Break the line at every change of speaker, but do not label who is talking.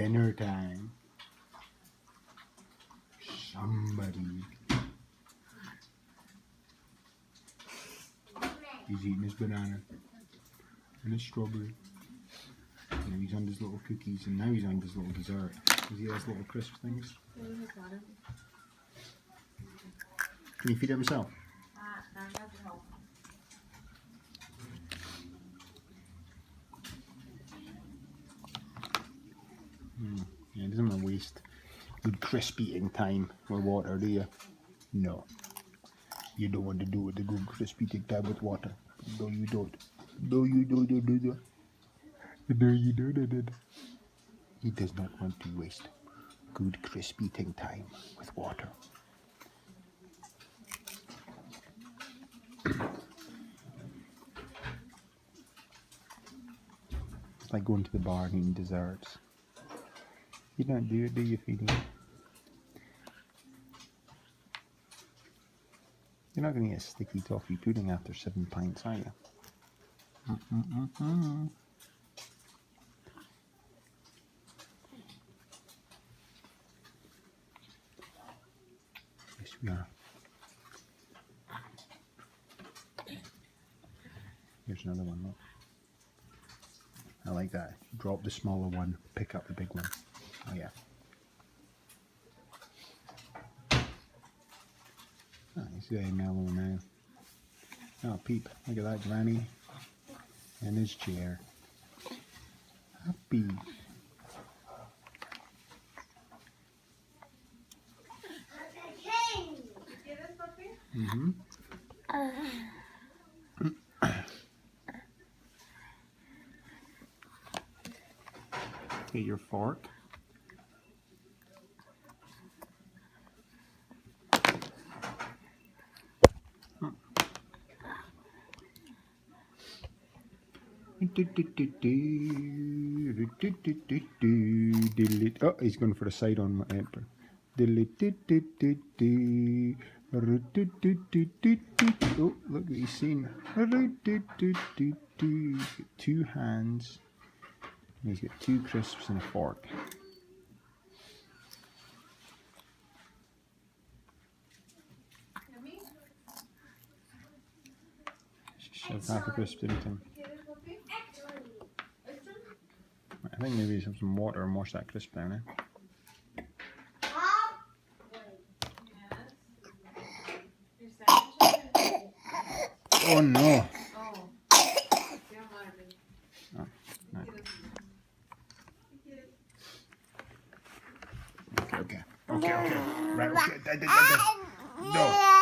dinner time. Somebody. He's eating his banana and his strawberry. And he's on his little cookies, and now he's on his little dessert. You see those little crisp things? Can he feed it himself? Yeah, he doesn't want to waste good crisp eating time with water, do you? No. You don't want to do it, the good crisp eating time with water. No, you don't. No, you don't. No, you don't. He does not want to waste good crisp eating time with water. It's like going to the bar and eating desserts. You don't do it, do you, Feeding? You're not going to get sticky toffee pudding after 7 pints, are you? Yes, we are. Here's another one, look. I like that. Drop the smaller one, pick up the big one. Oh yeah. Oh, he's very mellow now. Oh, Peep, look at that Granny in his chair. Happy. Mm-hmm. Get your fork. Oh, he's going for the side on my emperor. Oh, look what he's seen. Two hands. He's got 2 crisps and a fork. Shove half a crisp into him. I think maybe have some water and wash that crisp down, eh? Oh no! Oh, no. Okay. Right, okay. No!